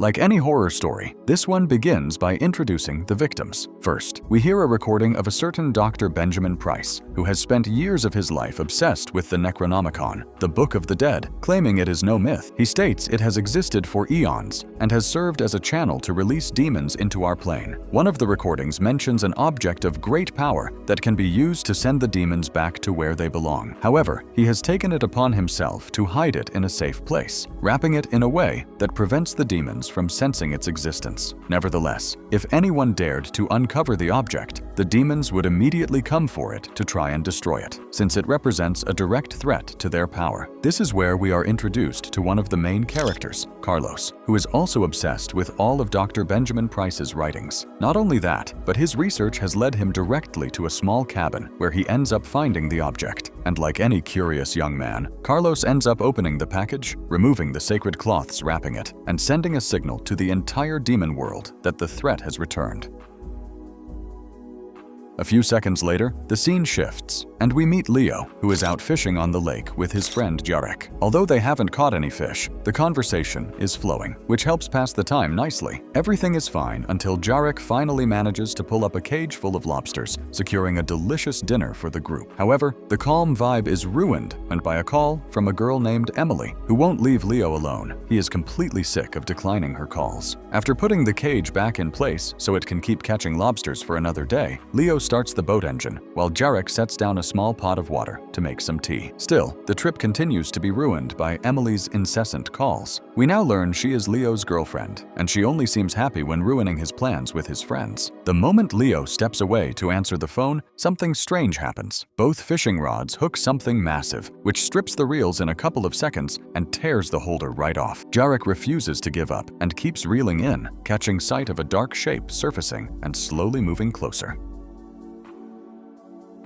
Like any horror story, this one begins by introducing the victims. First, we hear a recording of a certain Dr. Benjamin Price, who has spent years of his life obsessed with the Necronomicon, the Book of the Dead, claiming it is no myth. He states it has existed for eons and has served as a channel to release demons into our plane. One of the recordings mentions an object of great power that can be used to send the demons back to where they belong. However, he has taken it upon himself to hide it in a safe place, wrapping it in a way that prevents the demons from sensing its existence. Nevertheless, if anyone dared to uncover the object, the demons would immediately come for it to try and destroy it, since it represents a direct threat to their power. This is where we are introduced to one of the main characters, Carlos, who is also obsessed with all of Dr. Benjamin Price's writings. Not only that, but his research has led him directly to a small cabin where he ends up finding the object. And like any curious young man, Carlos ends up opening the package, removing the sacred cloths wrapping it, and sending a signal to the entire demon world that the threat has returned. A few seconds later, the scene shifts, and we meet Leo, who is out fishing on the lake with his friend Jarek. Although they haven't caught any fish, the conversation is flowing, which helps pass the time nicely. Everything is fine until Jarek finally manages to pull up a cage full of lobsters, securing a delicious dinner for the group. However, the calm vibe is ruined and by a call from a girl named Emily, who won't leave Leo alone. He is completely sick of declining her calls. After putting the cage back in place so it can keep catching lobsters for another day, Leo starts the boat engine, while Jarek sets down a small pot of water to make some tea. Still, the trip continues to be ruined by Emily's incessant calls. We now learn she is Leo's girlfriend, and she only seems happy when ruining his plans with his friends. The moment Leo steps away to answer the phone, something strange happens. Both fishing rods hook something massive, which strips the reels in a couple of seconds and tears the holder right off. Jarek refuses to give up and keeps reeling in, catching sight of a dark shape surfacing and slowly moving closer.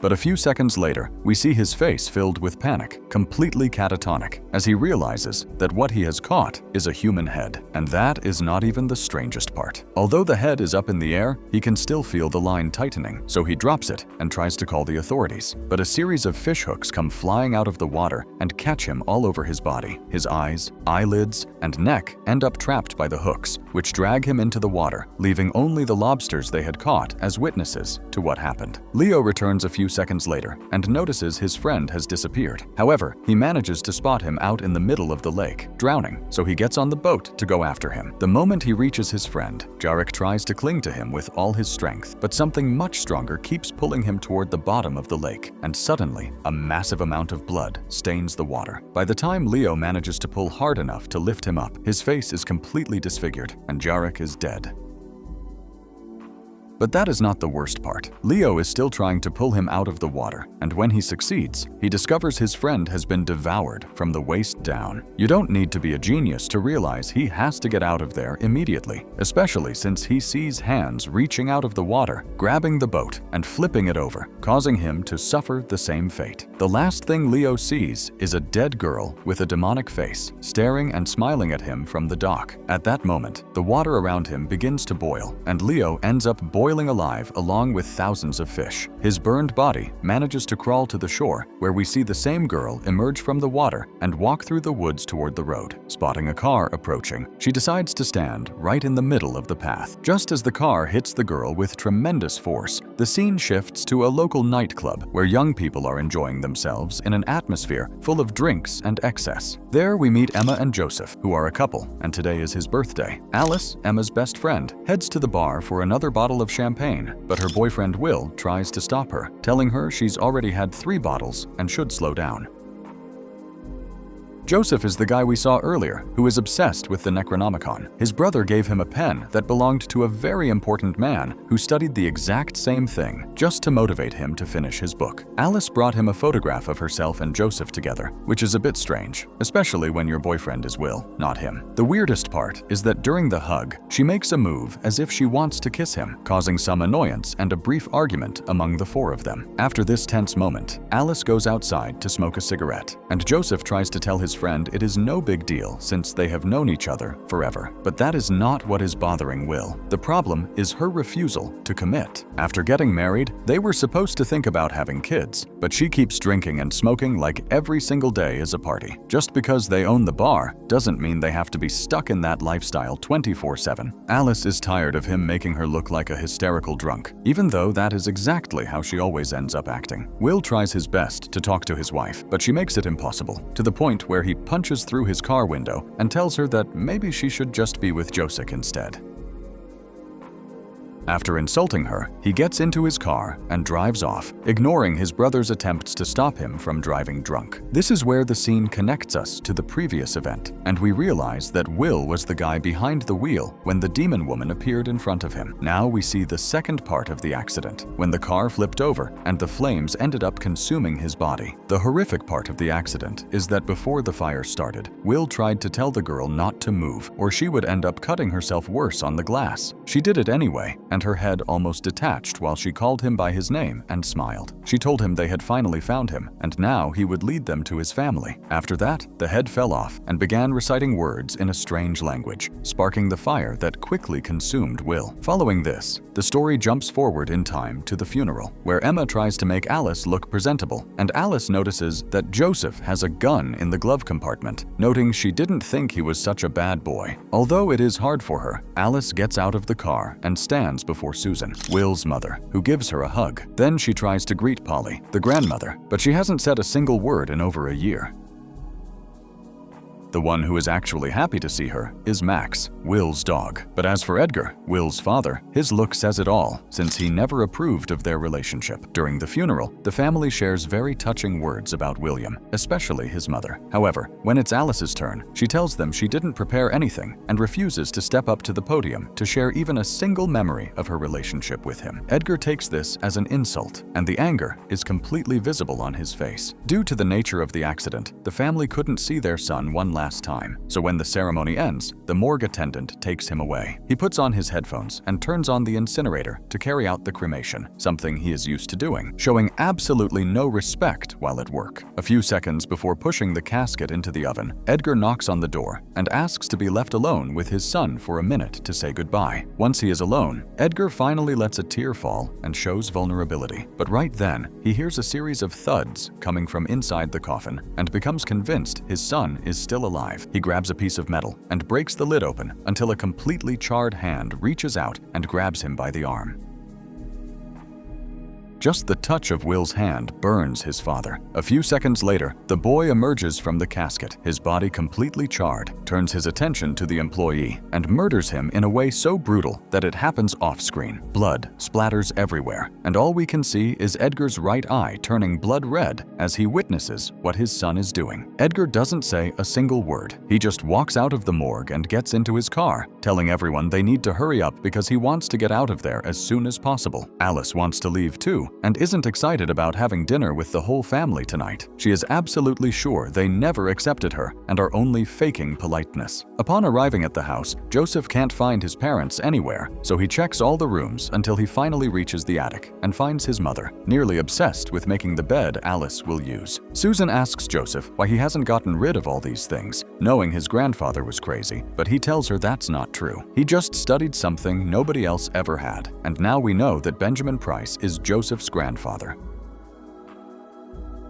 But a few seconds later, we see his face filled with panic, completely catatonic, as he realizes that what he has caught is a human head. And that is not even the strangest part. Although the head is up in the air, he can still feel the line tightening, so he drops it and tries to call the authorities. But a series of fish hooks come flying out of the water and catch him all over his body. His eyes, eyelids, and neck end up trapped by the hooks, which drag him into the water, leaving only the lobsters they had caught as witnesses to what happened. Leo returns a few seconds later and notices his friend has disappeared. However, he manages to spot him out in the middle of the lake, drowning, so he gets on the boat to go after him. The moment he reaches his friend, Jarek tries to cling to him with all his strength, but something much stronger keeps pulling him toward the bottom of the lake, and suddenly, a massive amount of blood stains the water. By the time Leo manages to pull hard enough to lift him up, his face is completely disfigured, and Jarek is dead. But that is not the worst part. Leo is still trying to pull him out of the water, and when he succeeds, he discovers his friend has been devoured from the waist down. You don't need to be a genius to realize he has to get out of there immediately, especially since he sees hands reaching out of the water, grabbing the boat, and flipping it over, causing him to suffer the same fate. The last thing Leo sees is a dead girl with a demonic face, staring and smiling at him from the dock. At that moment, the water around him begins to boil, and Leo ends up boiling alive along with thousands of fish. His burned body manages to crawl to the shore, where we see the same girl emerge from the water and walk through the woods toward the road. Spotting a car approaching, she decides to stand right in the middle of the path. Just as the car hits the girl with tremendous force, the scene shifts to a local nightclub where young people are enjoying themselves in an atmosphere full of drinks and excess. There we meet Emma and Joseph, who are a couple, and today is his birthday. Alice, Emma's best friend, heads to the bar for another bottle of champagne, but her boyfriend Will tries to stop her, telling her she's already had 3 bottles and should slow down. Joseph is the guy we saw earlier, who is obsessed with the Necronomicon. His brother gave him a pen that belonged to a very important man who studied the exact same thing, just to motivate him to finish his book. Alice brought him a photograph of herself and Joseph together, which is a bit strange, especially when your boyfriend is Will, not him. The weirdest part is that during the hug, she makes a move as if she wants to kiss him, causing some annoyance and a brief argument among the 4 of them. After this tense moment, Alice goes outside to smoke a cigarette, and Joseph tries to tell his his friend it is no big deal since they have known each other forever. But that is not what is bothering Will. The problem is her refusal to commit. After getting married, they were supposed to think about having kids, but she keeps drinking and smoking like every single day is a party. Just because they own the bar doesn't mean they have to be stuck in that lifestyle 24/7. Alice is tired of him making her look like a hysterical drunk, even though that is exactly how she always ends up acting. Will tries his best to talk to his wife, but she makes it impossible, to the point where he punches through his car window and tells her that maybe she should just be with Joseph instead. After insulting her, he gets into his car and drives off, ignoring his brother's attempts to stop him from driving drunk. This is where the scene connects us to the previous event, and we realize that Will was the guy behind the wheel when the demon woman appeared in front of him. Now we see the second part of the accident, when the car flipped over and the flames ended up consuming his body. The horrific part of the accident is that before the fire started, Will tried to tell the girl not to move, or she would end up cutting herself worse on the glass. She did it anyway, and her head almost detached while she called him by his name and smiled. She told him they had finally found him, and now he would lead them to his family. After that, the head fell off and began reciting words in a strange language, sparking the fire that quickly consumed Will. Following this, the story jumps forward in time to the funeral, where Emma tries to make Alice look presentable, and Alice notices that Joseph has a gun in the glove compartment, noting she didn't think he was such a bad boy. Although it is hard for her, Alice gets out of the car and stands before Susan, Will's mother, who gives her a hug. Then she tries to greet Polly, the grandmother, but she hasn't said a single word in over a year. The one who is actually happy to see her is Max, Will's dog. But as for Edgar, Will's father, his look says it all, since he never approved of their relationship. During the funeral, the family shares very touching words about William, especially his mother. However, when it's Alice's turn, she tells them she didn't prepare anything and refuses to step up to the podium to share even a single memory of her relationship with him. Edgar takes this as an insult, and the anger is completely visible on his face. Due to the nature of the accident, the family couldn't see their son one last time, so when the ceremony ends, the morgue attendant takes him away. He puts on his headphones and turns on the incinerator to carry out the cremation, something he is used to doing, showing absolutely no respect while at work. A few seconds before pushing the casket into the oven, Edgar knocks on the door and asks to be left alone with his son for a minute to say goodbye. Once he is alone, Edgar finally lets a tear fall and shows vulnerability. But right then, he hears a series of thuds coming from inside the coffin and becomes convinced his son is still alive. He grabs a piece of metal and breaks the lid open until a completely charred hand reaches out and grabs him by the arm. Just the touch of Will's hand burns his father. A few seconds later, the boy emerges from the casket, his body completely charred, turns his attention to the employee, and murders him in a way so brutal that it happens off-screen. Blood splatters everywhere, and all we can see is Edgar's right eye turning blood red as he witnesses what his son is doing. Edgar doesn't say a single word. He just walks out of the morgue and gets into his car, telling everyone they need to hurry up because he wants to get out of there as soon as possible. Alice wants to leave too, and isn't excited about having dinner with the whole family tonight. She is absolutely sure they never accepted her and are only faking politeness. Upon arriving at the house, Joseph can't find his parents anywhere, so he checks all the rooms until he finally reaches the attic and finds his mother, nearly obsessed with making the bed Alice will use. Susan asks Joseph why he hasn't gotten rid of all these things, knowing his grandfather was crazy, but he tells her that's not true. He just studied something nobody else ever had, and now we know that Benjamin Price is Joseph's grandfather.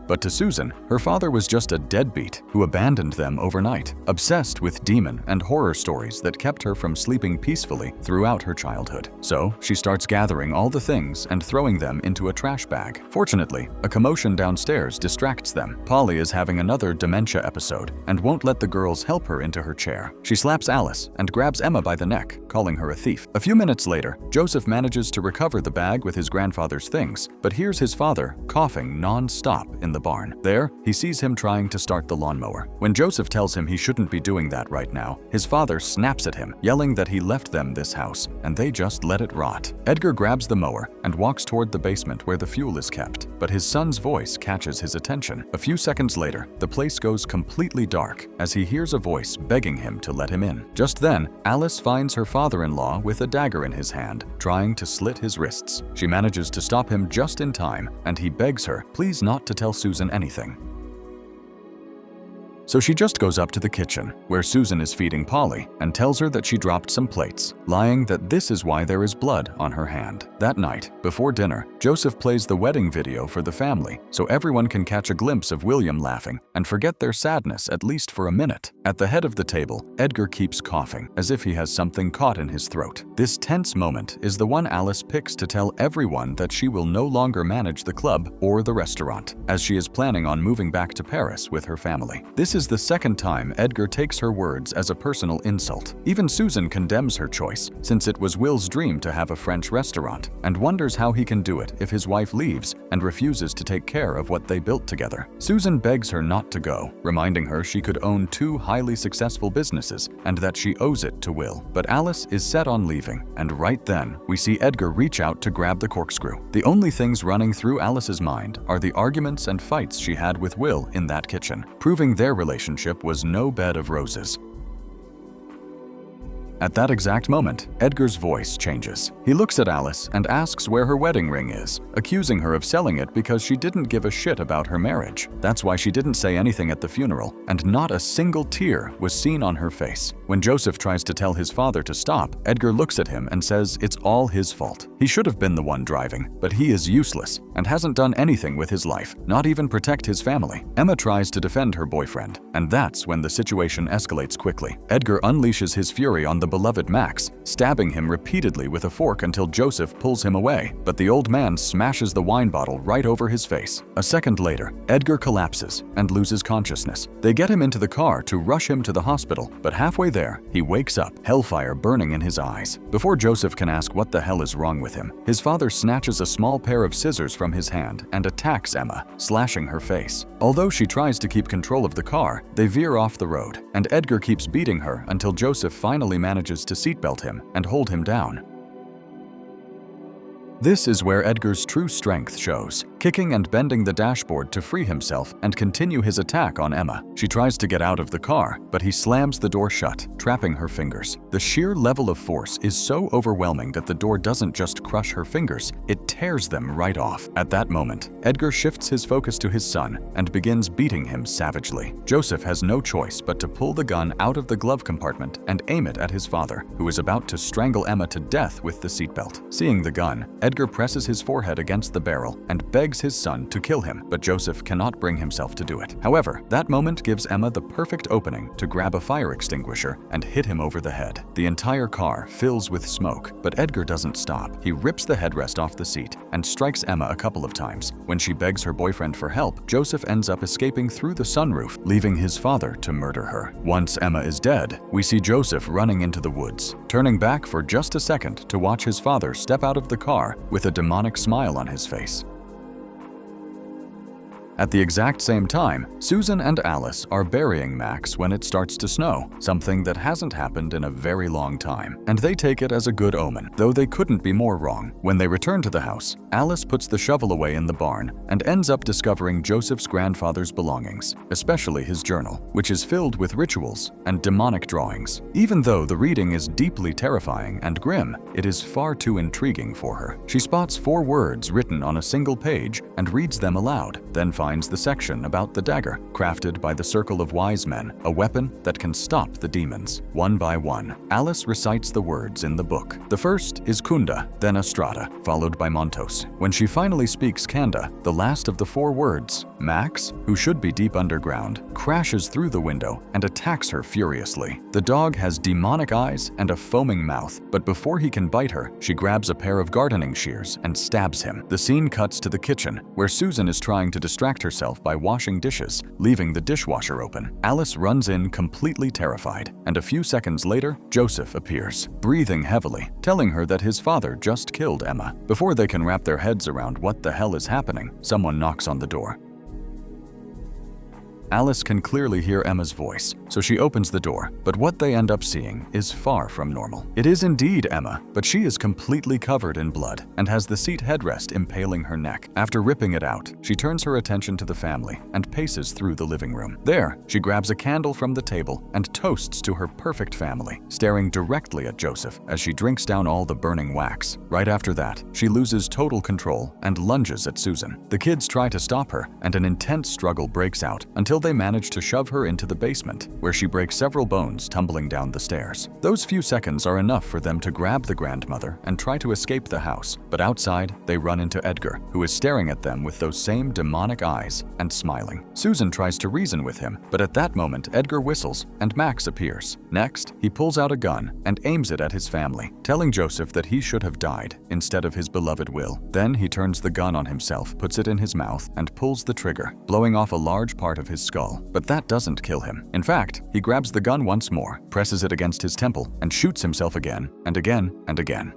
But to Susan, her father was just a deadbeat who abandoned them overnight, obsessed with demon and horror stories that kept her from sleeping peacefully throughout her childhood. So she starts gathering all the things and throwing them into a trash bag. Fortunately, a commotion downstairs distracts them. Polly is having another dementia episode and won't let the girls help her into her chair. She slaps Alice and grabs Emma by the neck, calling her a thief. A few minutes later, Joseph manages to recover the bag with his grandfather's things, but hears his father coughing non-stop in the barn. There, he sees him trying to start the lawnmower. When Joseph tells him he shouldn't be doing that right now, his father snaps at him, yelling that he left them this house, and they just let it rot. Edgar grabs the mower and walks toward the basement where the fuel is kept, but his son's voice catches his attention. A few seconds later, the place goes completely dark as he hears a voice begging him to let him in. Just then, Alice finds her father-in-law with a dagger in his hand, trying to slit his wrists. She manages to stop him just in time, and he begs her please not to tell Susan anything. so she just goes up to the kitchen, where Susan is feeding Polly, and tells her that she dropped some plates, lying that this is why there is blood on her hand. That night, before dinner, Joseph plays the wedding video for the family, so everyone can catch a glimpse of William laughing and forget their sadness at least for a minute. At the head of the table, Edgar keeps coughing, as if he has something caught in his throat. This tense moment is the one Alice picks to tell everyone that she will no longer manage the club or the restaurant, as she is planning on moving back to Paris with her family. This is the second time Edgar takes her words as a personal insult. Even Susan condemns her choice, since it was Will's dream to have a French restaurant, and wonders how he can do it if his wife leaves and refuses to take care of what they built together. Susan begs her not to go, reminding her she could own 2 highly successful businesses and that she owes it to Will. But Alice is set on leaving, and right then, we see Edgar reach out to grab the corkscrew. The only things running through Alice's mind are the arguments and fights she had with Will in that kitchen, proving their relationship was no bed of roses. At that exact moment, Edgar's voice changes. He looks at Alice and asks where her wedding ring is, accusing her of selling it because she didn't give a shit about her marriage. That's why she didn't say anything at the funeral, and not a single tear was seen on her face. When Joseph tries to tell his father to stop, Edgar looks at him and says it's all his fault. He should have been the one driving, but he is useless and hasn't done anything with his life, not even protect his family. Emma tries to defend her boyfriend, and that's when the situation escalates quickly. Edgar unleashes his fury on the beloved Max, stabbing him repeatedly with a fork until Joseph pulls him away, but the old man smashes the wine bottle right over his face. A second later, Edgar collapses and loses consciousness. They get him into the car to rush him to the hospital, but halfway there, he wakes up, hellfire burning in his eyes. Before Joseph can ask what the hell is wrong with him, his father snatches a small pair of scissors from his hand and attacks Emma, slashing her face. Although she tries to keep control of the car, they veer off the road, and Edgar keeps beating her until Joseph finally manages to seatbelt him and hold him down. This is where Edgar's true strength shows, kicking and bending the dashboard to free himself and continue his attack on Emma. She tries to get out of the car, but he slams the door shut, trapping her fingers. The sheer level of force is so overwhelming that the door doesn't just crush her fingers, it tears them right off. At that moment, Edgar shifts his focus to his son and begins beating him savagely. Joseph has no choice but to pull the gun out of the glove compartment and aim it at his father, who is about to strangle Emma to death with the seatbelt. Seeing the gun, Edgar presses his forehead against the barrel and begs his son to kill him, but Joseph cannot bring himself to do it. However, that moment gives Emma the perfect opening to grab a fire extinguisher and hit him over the head. The entire car fills with smoke, but Edgar doesn't stop. He rips the headrest off the seat and strikes Emma a couple of times. When she begs her boyfriend for help, Joseph ends up escaping through the sunroof, leaving his father to murder her. Once Emma is dead, we see Joseph running into the woods, turning back for just a second to watch his father step out of the car with a demonic smile on his face. At the exact same time, Susan and Alice are burying Max when it starts to snow, something that hasn't happened in a very long time, and they take it as a good omen, though they couldn't be more wrong. When they return to the house, Alice puts the shovel away in the barn and ends up discovering Joseph's grandfather's belongings, especially his journal, which is filled with rituals and demonic drawings. Even though the reading is deeply terrifying and grim, it is far too intriguing for her. She spots 4 words written on a single page and reads them aloud, then finds the section about the dagger, crafted by the Circle of Wise Men, a weapon that can stop the demons. One by one, Alice recites the words in the book. The first is Kunda, then Estrada, followed by Montos. When she finally speaks Kanda, the last of the 4 words, Max, who should be deep underground, crashes through the window and attacks her furiously. The dog has demonic eyes and a foaming mouth, but before he can bite her, she grabs a pair of gardening shears and stabs him. The scene cuts to the kitchen, where Susan is trying to distract herself by washing dishes, leaving the dishwasher open. Alice runs in completely terrified, and a few seconds later, Joseph appears, breathing heavily, telling her that his father just killed Emma. Before they can wrap their heads around what the hell is happening, someone knocks on the door. Alice can clearly hear Emma's voice, so she opens the door, but what they end up seeing is far from normal. It is indeed Emma, but she is completely covered in blood and has the seat headrest impaling her neck. After ripping it out, she turns her attention to the family and paces through the living room. There, she grabs a candle from the table and toasts to her perfect family, staring directly at Joseph as she drinks down all the burning wax. Right after that, she loses total control and lunges at Susan. The kids try to stop her, and an intense struggle breaks out until they manage to shove her into the basement, where she breaks several bones tumbling down the stairs. Those few seconds are enough for them to grab the grandmother and try to escape the house, but outside, they run into Edgar, who is staring at them with those same demonic eyes and smiling. Susan tries to reason with him, but at that moment, Edgar whistles and Max appears. Next, he pulls out a gun and aims it at his family, telling Joseph that he should have died instead of his beloved Will. Then he turns the gun on himself, puts it in his mouth, and pulls the trigger, blowing off a large part of his skull. But that doesn't kill him. In fact, he grabs the gun once more, presses it against his temple, and shoots himself again and again and again.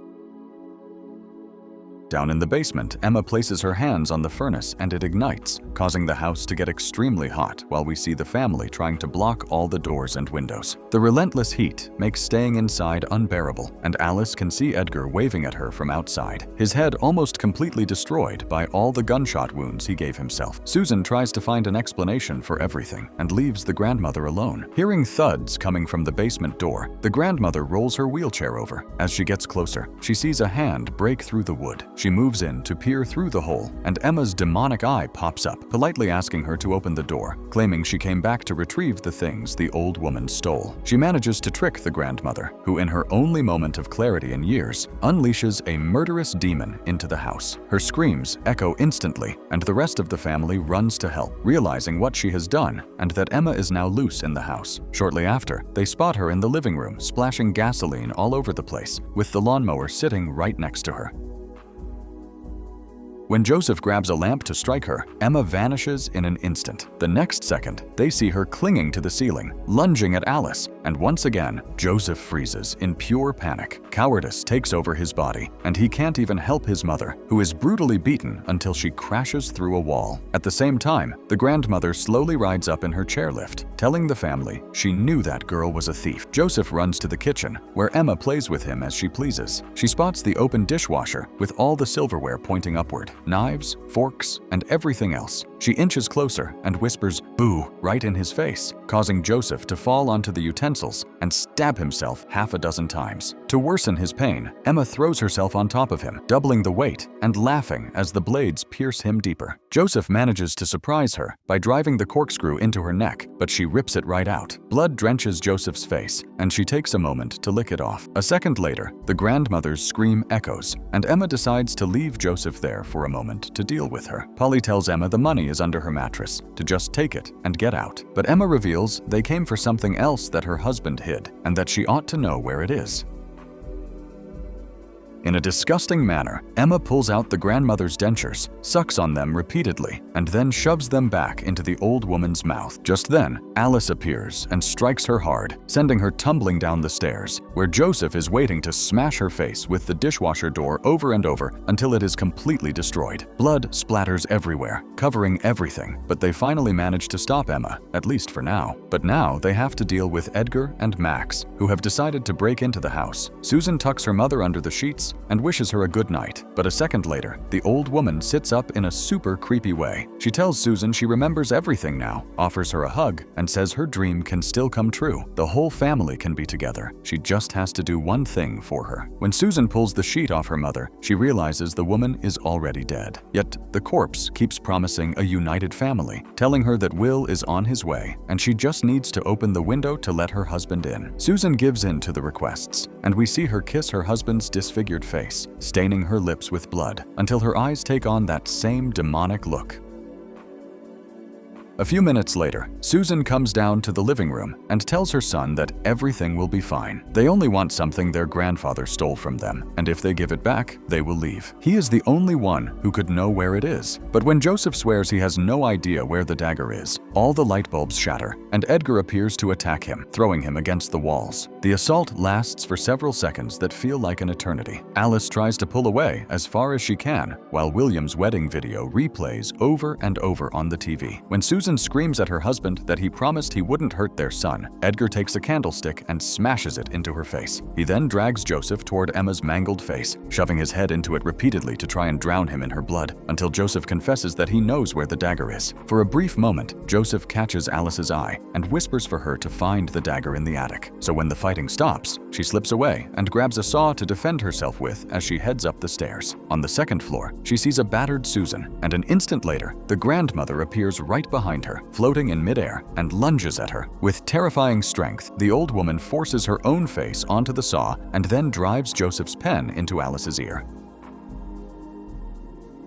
Down in the basement, Emma places her hands on the furnace and it ignites, causing the house to get extremely hot while we see the family trying to block all the doors and windows. The relentless heat makes staying inside unbearable, and Alice can see Edgar waving at her from outside, his head almost completely destroyed by all the gunshot wounds he gave himself. Susan tries to find an explanation for everything and leaves the grandmother alone. Hearing thuds coming from the basement door, the grandmother rolls her wheelchair over. As she gets closer, she sees a hand break through the wood. She moves in to peer through the hole, and Emma's demonic eye pops up, politely asking her to open the door, claiming she came back to retrieve the things the old woman stole. She manages to trick the grandmother, who in her only moment of clarity in years, unleashes a murderous demon into the house. Her screams echo instantly, and the rest of the family runs to help, realizing what she has done and that Emma is now loose in the house. Shortly after, they spot her in the living room, splashing gasoline all over the place, with the lawnmower sitting right next to her. When Joseph grabs a lamp to strike her, Emma vanishes in an instant. The next second, they see her clinging to the ceiling, lunging at Alice, and once again, Joseph freezes in pure panic. Cowardice takes over his body, and he can't even help his mother, who is brutally beaten until she crashes through a wall. At the same time, the grandmother slowly rides up in her chairlift, telling the family she knew that girl was a thief. Joseph runs to the kitchen, where Emma plays with him as she pleases. She spots the open dishwasher with all the silverware pointing upward. Knives, forks, and everything else. She inches closer and whispers "boo" right in his face, causing Joseph to fall onto the utensils and stab himself half a dozen times. To worsen his pain, Emma throws herself on top of him, doubling the weight and laughing as the blades pierce him deeper. Joseph manages to surprise her by driving the corkscrew into her neck, but she rips it right out. Blood drenches Joseph's face, and she takes a moment to lick it off. A second later, the grandmother's scream echoes, and Emma decides to leave Joseph there for a moment to deal with her. Polly tells Emma the money is under her mattress, to just take it and get out. But Emma reveals they came for something else that her husband hid, and that she ought to know where it is. In a disgusting manner, Emma pulls out the grandmother's dentures, sucks on them repeatedly, and then shoves them back into the old woman's mouth. Just then, Alice appears and strikes her hard, sending her tumbling down the stairs, where Joseph is waiting to smash her face with the dishwasher door over and over until it is completely destroyed. Blood splatters everywhere, covering everything, but they finally manage to stop Emma, at least for now. But now they have to deal with Edgar and Max, who have decided to break into the house. Susan tucks her mother under the sheets and wishes her a good night, but a second later, the old woman sits up in a super creepy way. She tells Susan she remembers everything now, offers her a hug, and says her dream can still come true. The whole family can be together. She just has to do one thing for her. When Susan pulls the sheet off her mother, she realizes the woman is already dead. Yet the corpse keeps promising a united family, telling her that Will is on his way, and she just needs to open the window to let her husband in. Susan gives in to the requests, and we see her kiss her husband's disfigured face, staining her lips with blood until her eyes take on that same demonic look. A few minutes later, Susan comes down to the living room and tells her son that everything will be fine. They only want something their grandfather stole from them, and if they give it back, they will leave. He is the only one who could know where it is. But when Joseph swears he has no idea where the dagger is, all the light bulbs shatter, and Edgar appears to attack him, throwing him against the walls. The assault lasts for several seconds that feel like an eternity. Alice tries to pull away as far as she can, while William's wedding video replays over and over on the TV. When Susan screams at her husband that he promised he wouldn't hurt their son, Edgar takes a candlestick and smashes it into her face. He then drags Joseph toward Emma's mangled face, shoving his head into it repeatedly to try and drown him in her blood, until Joseph confesses that he knows where the dagger is. For a brief moment, Joseph catches Alice's eye and whispers for her to find the dagger in the attic. So when the fighting stops, she slips away and grabs a saw to defend herself with as she heads up the stairs. On the second floor, she sees a battered Susan, and an instant later, the grandmother appears right behind behind her, floating in midair, and lunges at her. With terrifying strength, the old woman forces her own face onto the saw and then drives Joseph's pen into Alice's ear.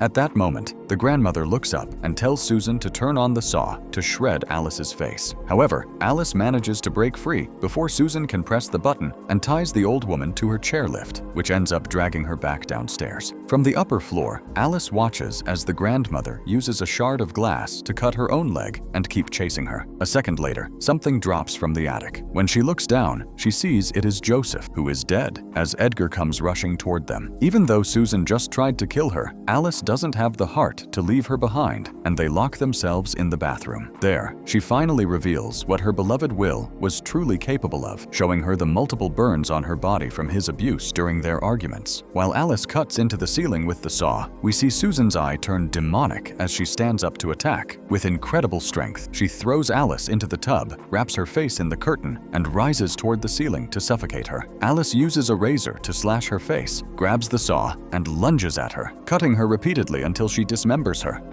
At that moment, the grandmother looks up and tells Susan to turn on the saw to shred Alice's face. However, Alice manages to break free before Susan can press the button and ties the old woman to her chairlift, which ends up dragging her back downstairs. From the upper floor, Alice watches as the grandmother uses a shard of glass to cut her own leg and keep chasing her. A second later, something drops from the attic. When she looks down, she sees it is Joseph, who is dead, as Edgar comes rushing toward them. Even though Susan just tried to kill her, Alice doesn't have the heart to leave her behind, and they lock themselves in the bathroom. There, she finally reveals what her beloved Will was truly capable of, showing her the multiple burns on her body from his abuse during their arguments. While Alice cuts into the ceiling with the saw, we see Susan's eye turn demonic as she stands up to attack. With incredible strength, she throws Alice into the tub, wraps her face in the curtain, and rises toward the ceiling to suffocate her. Alice uses a razor to slash her face, grabs the saw, and lunges at her, cutting her repeatedly until she dismembers her.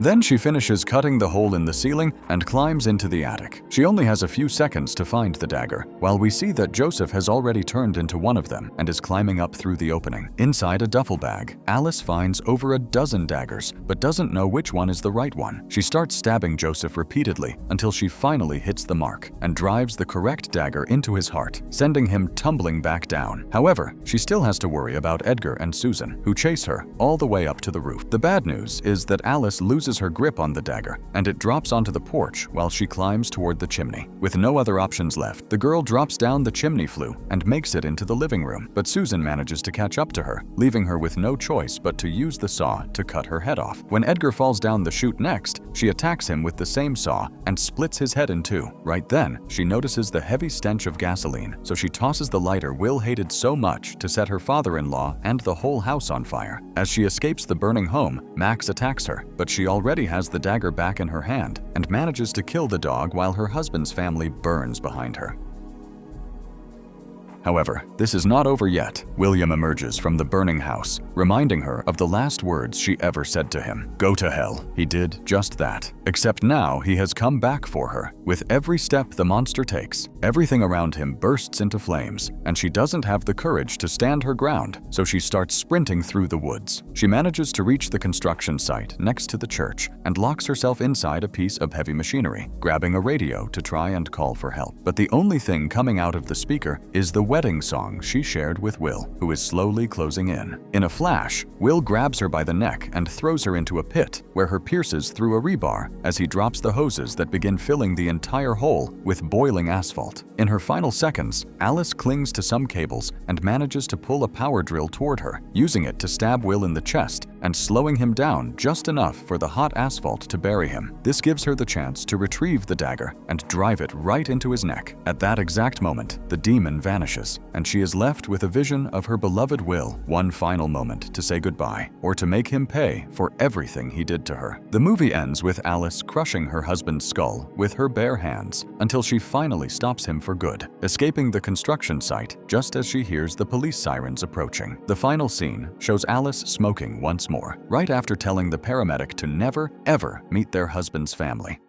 Then she finishes cutting the hole in the ceiling and climbs into the attic. She only has a few seconds to find the dagger, while we see that Joseph has already turned into one of them and is climbing up through the opening. Inside a duffel bag, Alice finds over a dozen daggers, but doesn't know which one is the right one. She starts stabbing Joseph repeatedly until she finally hits the mark and drives the correct dagger into his heart, sending him tumbling back down. However, she still has to worry about Edgar and Susan, who chase her all the way up to the roof. The bad news is that Alice loses her grip on the dagger, and it drops onto the porch while she climbs toward the chimney. With no other options left, the girl drops down the chimney flue and makes it into the living room, but Susan manages to catch up to her, leaving her with no choice but to use the saw to cut her head off. When Edgar falls down the chute next, she attacks him with the same saw and splits his head in two. Right then, she notices the heavy stench of gasoline, so she tosses the lighter Will hated so much to set her father-in-law and the whole house on fire. As she escapes the burning home, Max attacks her, but she already has the dagger back in her hand and manages to kill the dog while her husband's family burns behind her. However, this is not over yet. William emerges from the burning house, reminding her of the last words she ever said to him. Go to hell. He did just that. Except now he has come back for her. With every step the monster takes, everything around him bursts into flames, and she doesn't have the courage to stand her ground, so she starts sprinting through the woods. She manages to reach the construction site next to the church and locks herself inside a piece of heavy machinery, grabbing a radio to try and call for help. But the only thing coming out of the speaker is the wedding song she shared with Will, who is slowly closing in. In a flash, Will grabs her by the neck and throws her into a pit, where her pierces through a rebar as he drops the hoses that begin filling the entire hole with boiling asphalt. In her final seconds, Alice clings to some cables and manages to pull a power drill toward her, using it to stab Will in the chest and slowing him down just enough for the hot asphalt to bury him. This gives her the chance to retrieve the dagger and drive it right into his neck. At that exact moment, the demon vanishes, and she is left with a vision of her beloved Will, one final moment to say goodbye, or to make him pay for everything he did to her. The movie ends with Alice crushing her husband's skull with her bare hands until she finally stops him for good, escaping the construction site just as she hears the police sirens approaching. The final scene shows Alice smoking once more, right after telling the paramedic to never, ever meet their husband's family.